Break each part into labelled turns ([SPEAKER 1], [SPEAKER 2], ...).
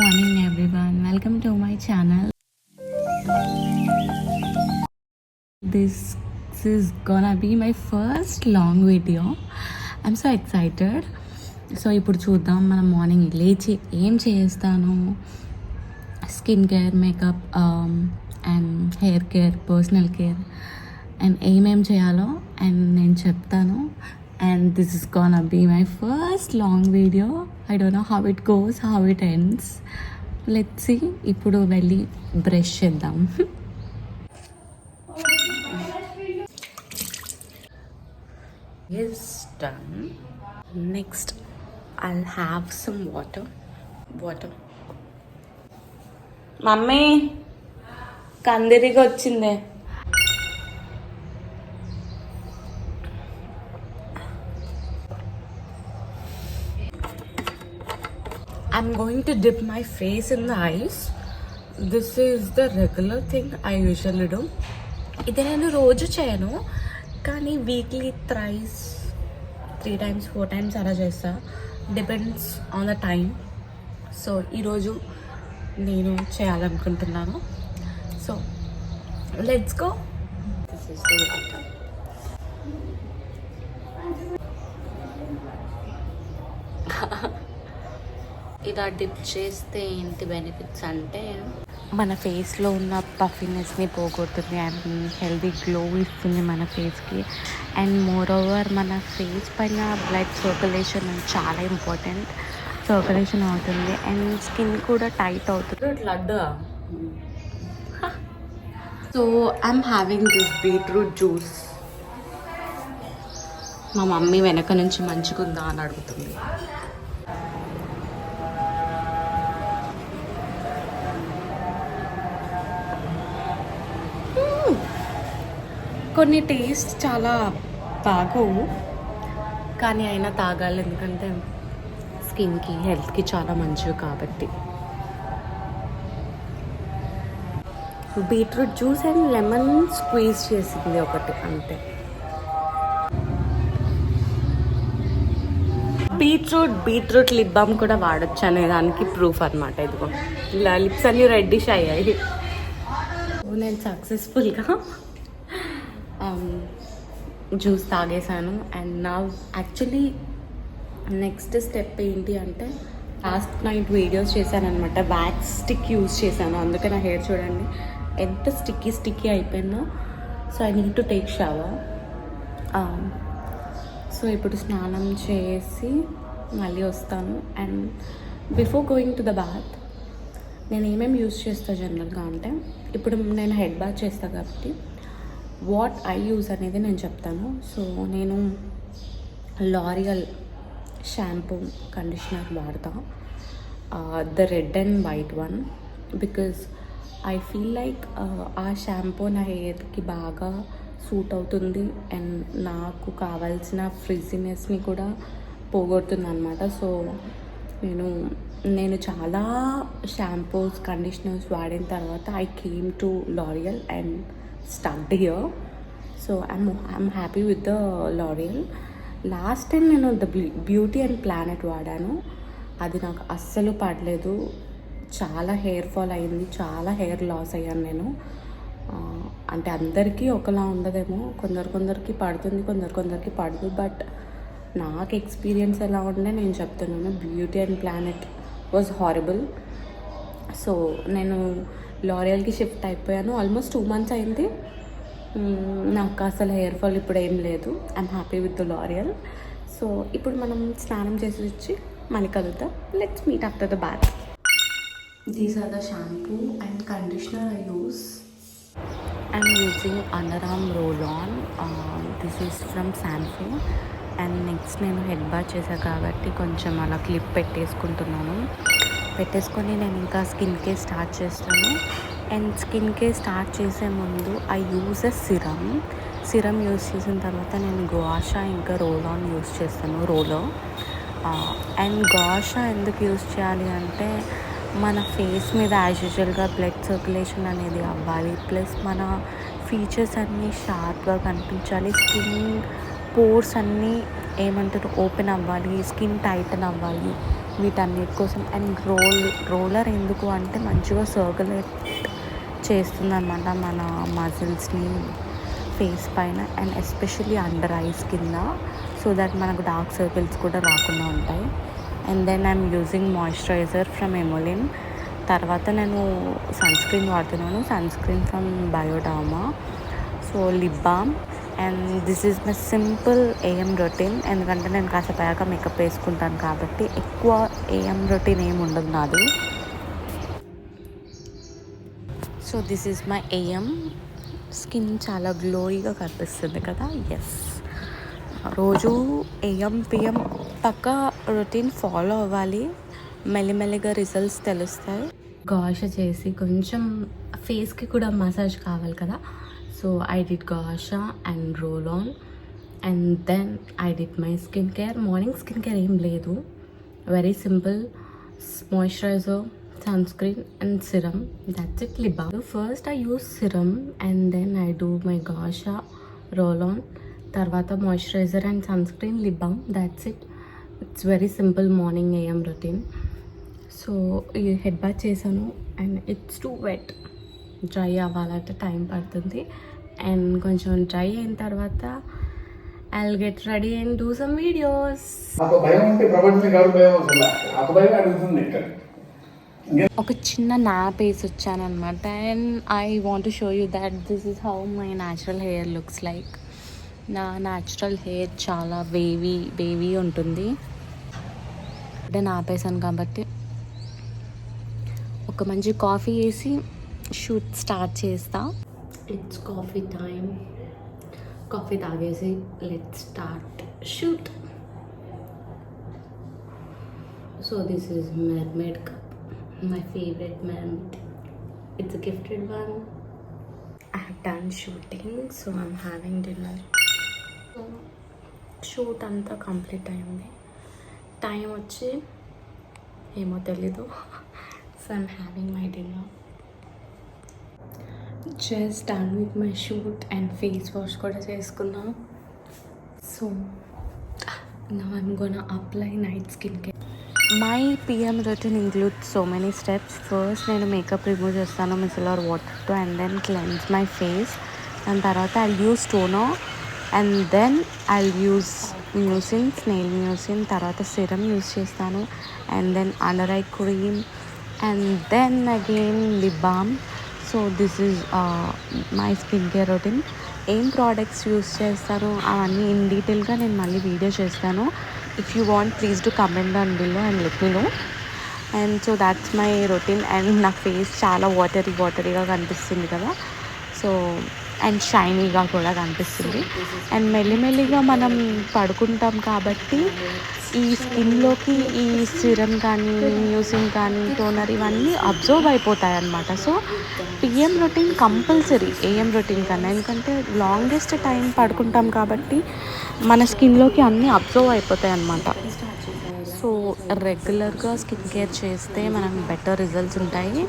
[SPEAKER 1] Morning everyone, welcome to my channel. This is gonna be my first long video. I'm so excited. So ఇప్పుడు చూద్దాం మనం morning లేచి ఏం చేస్తాను. Skin care, makeup and hair care, personal care and ఏమేం చేయాలో and నేను చెప్తాను. And this is gonna be my first long video. I don't know how it goes, how it ends. Let's see. ఇప్పుడు వెళ్ళి brush చేద్దాం. Is done. Next I'll have some water. Mummy కందిరిగా వచ్చిందే. I'm going to dip my face in the ice. This is the regular thing I usually do. ఇది నేను రోజు చేయను, కానీ వీక్లీ థ్రైస్ 3 times 4 times అలా చేస్తా. Depends on the time. So ఈరోజు నేను చేయాలనుకుంటున్నాను. So let's go. This is the water. ఇలా డిప్ చేస్తే ఏంటి బెనిఫిట్స్ అంటే, మన ఫేస్లో ఉన్న పఫినెస్ని పోగొడుతుంది అండ్ హెల్దీ గ్లో ఇస్తుంది మన ఫేస్కి. అండ్ మోర్ ఓవర్ మన ఫేస్ పైన బ్లడ్ సర్క్యులేషన్ చాలా ఇంపార్టెంట్. సర్క్యులేషన్ అవుతుంది అండ్ స్కిన్ కూడా టైట్ అవుతుంది. Laddu. So I'm having this beetroot juice. మా మమ్మీ వెనక నుంచి మంచిగుందా అని అడుగుతుంది. కొన్ని టేస్ట్ చాలా బాగోవు, కానీ అయినా తాగాలి, ఎందుకంటే స్కిన్కి హెల్త్కి చాలా మంచివి కాబట్టి. Beetroot juice and lemon squeeze చేసింది ఒకటి అంతే. బీట్రూట్ లిప్ బామ్ కూడా వాడచ్చు అనే దానికి ప్రూఫ్ అనమాట. ఇదిగో ఇలా లిప్స్ అన్నీ రెడ్డిష్ అయ్యాయి. నేను సక్సెస్ఫుల్గా జ్యూస్ తాగేసాను. అండ్ నా యాక్చువల్లీ నెక్స్ట్ స్టెప్ ఏంటి అంటే, లాస్ట్ నైట్ వీడియోస్ చేశాను అనమాట. వ్యాక్స్ స్టిక్ యూజ్ చేశాను, అందుకే నా హెయిర్ చూడండి ఎంత స్టిక్కీ అయిపోయిందో. So I need to take shower. So ఇప్పుడు స్నానం చేసి మళ్ళీ వస్తాను. And before going to the bath నేను ఏమేమి యూజ్ చేస్తాను జనరల్గా అంటే, ఇప్పుడు నేను హెడ్ బాత్ చేస్తాను కాబట్టి వాట్ ఐ యూజ్ అనేది నేను చెప్తాను. సో నేను లారియల్ షాంపూ కండిషనర్ వాడతా, the red and white one, because I feel like ఆ షాంపూ నా హెయిర్కి బాగా సూట్ అవుతుంది అండ్ నాకు కావాల్సిన ఫ్రిజినెస్ని కూడా పోగొడుతుంది అనమాట. సో నేను చాలా షాంపూస్ కండిషనర్స్ వాడిన తర్వాత I came to L'Oréal and stucked here. So I'm happy with the L'Oréal. Last time నేను ద బ్యూటీ అండ్ ప్లానెట్ వాడాను, అది నాకు అస్సలు పడలేదు. చాలా హెయిర్ ఫాల్ అయింది, చాలా హెయిర్ లాస్ అయ్యాను నేను. అంటే అందరికీ ఒకలా ఉండదేమో, కొందరికి పడుతుంది, కొందరికి పడదు. బట్ నాకు ఎక్స్పీరియన్స్ ఎలా ఉండే నేను చెప్తున్నాను. Beauty and planet was horrible. So నేను లారియల్కి షిఫ్ట్ అయిపోయాను. ఆల్మోస్ట్ 2 months అయింది. నాకు అసలు హెయిర్ ఫాల్ ఇప్పుడు ఏం లేదు. I'm happy with the L'Oreal. So ఇప్పుడు మనం స్నానం చేసి వచ్చి మళ్ళీ కలుద్దాం. Let's meet after the bath. These are the shampoo and conditioner I use. I'm using underarm roll on. This is from Sanfe. And next నేను head bath చేశాను కాబట్టి కొంచెం అలా క్లిప్ పెట్టేసుకొని నేను ఇంకా స్కిన్ కేర్ స్టార్ట్ చేస్తాను. And skin care start చేసే ముందు I use a serum use చేసిన తర్వాత నేను గువాషా ఇంకా రోల్ ఆన్ యూజ్ చేస్తాను, రోలర్. అండ్ గువాషా ఎందుకు యూజ్ చేయాలి అంటే, మన ఫేస్ మీద యాజ్ యూజువల్గా బ్లడ్ సర్క్యులేషన్ అనేది అవ్వాలి, ప్లస్ మన ఫీచర్స్ అన్నీ షార్ప్గా కనిపించాలి, స్కిన్ పోర్స్ అన్నీ ఓపెన్ అవ్వాలి, స్కిన్ టైటన్ అవ్వాలి. వీటన్నిటి కోసం. అండ్ రోలర్ ఎందుకు అంటే మంచిగా సర్క్యులేట్ చేస్తుందన్నమాట మన మజిల్స్ని ఫేస్ పైన అండ్ ఎస్పెషల్లీ అండర్ ఐస్ కింద, సో దట్ మనకు డార్క్ సర్కిల్స్ కూడా రాకుండా ఉంటాయి. And then I'm using moisturiser from Emolene. తర్వాత నేను సన్ స్క్రీన్ వాడుతున్నాను, sunscreen from Bioderma. So lip balm. And this is my simple AM routine. ఎందుకంటే నేను కాసేపు మేకప్ వేసుకుంటాను కాబట్టి ఎక్కువ ఏఎం రొటీన్ ఏమి ఉండదు నాది. So this is my AM. Skin చాలా గ్లోయిగా కనిపిస్తుంది కదా. ఎస్, రోజు ఏఎం పిఎం పక్క రొటీన్ ఫాలో అవ్వాలి, మెల్లిమెల్లిగా రిజల్ట్స్ తెలుస్తాయి. గాష చేసి కొంచెం ఫేస్కి కూడా మసాజ్ కావాలి కదా. So I did gua sha and roll on and then I did my skin care. Morning skin care ఏం లేదు, very simple. Moisturiser, sunscreen and serum, that's it. Lip balm. So first I use serum and then I do my gasha, roll on, tarvata moisturizer and sunscreen, lip balm, that's it. It's very simple morning am routine. So head bath chesanu and it's too wet, dry avalante time padutundi and koncham dry ayin tarvata I'll get ready and do some videos.
[SPEAKER 2] నాకు భయం ఉంటే ప్రపంచం కాదు భయం అసలు నాకు భయం అడుగుతుంది ఇక్కడ.
[SPEAKER 1] ఒక చిన్న నాప్ వేసి వచ్చాను అనమాట. And I want show you that this is how my natural hair looks like. నా న్యాచురల్ హెయిర్ చాలా వేవీ ఉంటుంది. అంటే నాపేసాను కాబట్టి ఒక మంచి కాఫీ వేసి షూట్ స్టార్ట్ చేస్తా. It's coffee time. కాఫీ తాగేసి let's start shoot. So this is mermaid cup, my favorite mermaid. It's a gifted one. I have done shooting, so I'm having dinner. So shoot anta complete అయింది. Time వచ్చి ఏమో తెలీదు. So I'm having my dinner. Just done with my shoot and face wash కూడా చేసుకున్నాం. So now I'm gonna apply night skincare. My PM routine includes so many steps. First నేను makeup remove చేస్తాను micellar వాటర్తో and then cleanse my face. దాని తర్వాత I use toner and then I use mucin, snail mucin. తర్వాత serum use చేస్తాను and then under eye cream and then again lip balm. So this is my skin care routine. ఏం products use చేస్తాను అవన్నీ in డీటెయిల్గా నేను మళ్ళీ video చేస్తాను. If you want, please do comment down below and let me know. And so that's my routine. And నా face చాలా వాటరీగా కనిపిస్తుంది కదా. సో అండ్ షైనీగా కూడా కనిపిస్తుంది. అండ్ మెల్లిమెల్లిగా మనం పడుకుంటాం కాబట్టి ఈ స్కిన్లోకి ఈ సిరమ్ కానీ మ్యూసిన్ కానీ టోనర్ ఇవన్నీ అబ్జర్వ్ అయిపోతాయి అన్నమాట. So PM routine compulsory AM routine కన్నా, ఎందుకంటే లాంగెస్ట్ టైం పడుకుంటాం కాబట్టి మన స్కిన్లోకి అన్నీ అబ్జర్వ్ అయిపోతాయి అన్నమాట. సో రెగ్యులర్గా స్కిన్ కేర్ చేస్తే మనకు బెటర్ రిజల్ట్స్ ఉంటాయి.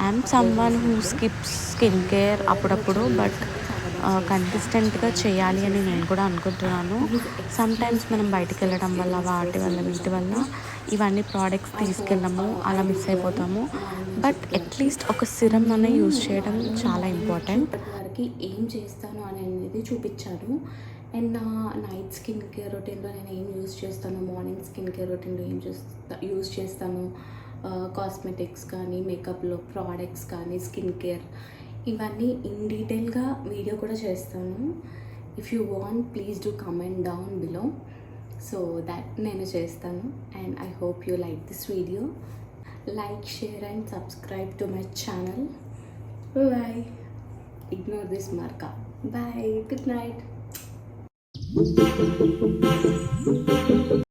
[SPEAKER 1] I'm someone who skips skin care అప్పుడప్పుడు, బట్ కన్సిస్టెంట్గా చేయాలి అని నేను కూడా అనుకుంటున్నాను. సమ్టైమ్స్ మనం బయటికి వెళ్ళడం వల్ల వాటి వల్ల వీటి వల్ల ఇవన్నీ ప్రోడక్ట్స్ తీసుకెళ్ళము, అలా మిస్ అయిపోతాము. బట్ అట్లీస్ట్ ఒక సిరమ్ అనే యూజ్ చేయడం చాలా ఇంపార్టెంట్. వారికి ఏం చేస్తాను అనేది చూపించాను. అండ్ నా నైట్ స్కిన్ కేర్ రొటీన్లో నేను ఏం యూజ్ చేస్తాను, మార్నింగ్ స్కిన్ కేర్ రొటీన్లో ఏం యూజ్ చేస్తాను, కాస్మెటిక్స్ కానీ మేకప్లో ప్రోడక్ట్స్ కానీ స్కిన్ కేర్ ఇవన్నీ ఇన్ డీటెయిల్గా వీడియో కూడా చేస్తాను. If you want please do comment down below, so that నేను చేస్తాను. And I hope you like this video. Like, share and subscribe to my channel. Bye. Ignore this mark. Bye. Good night.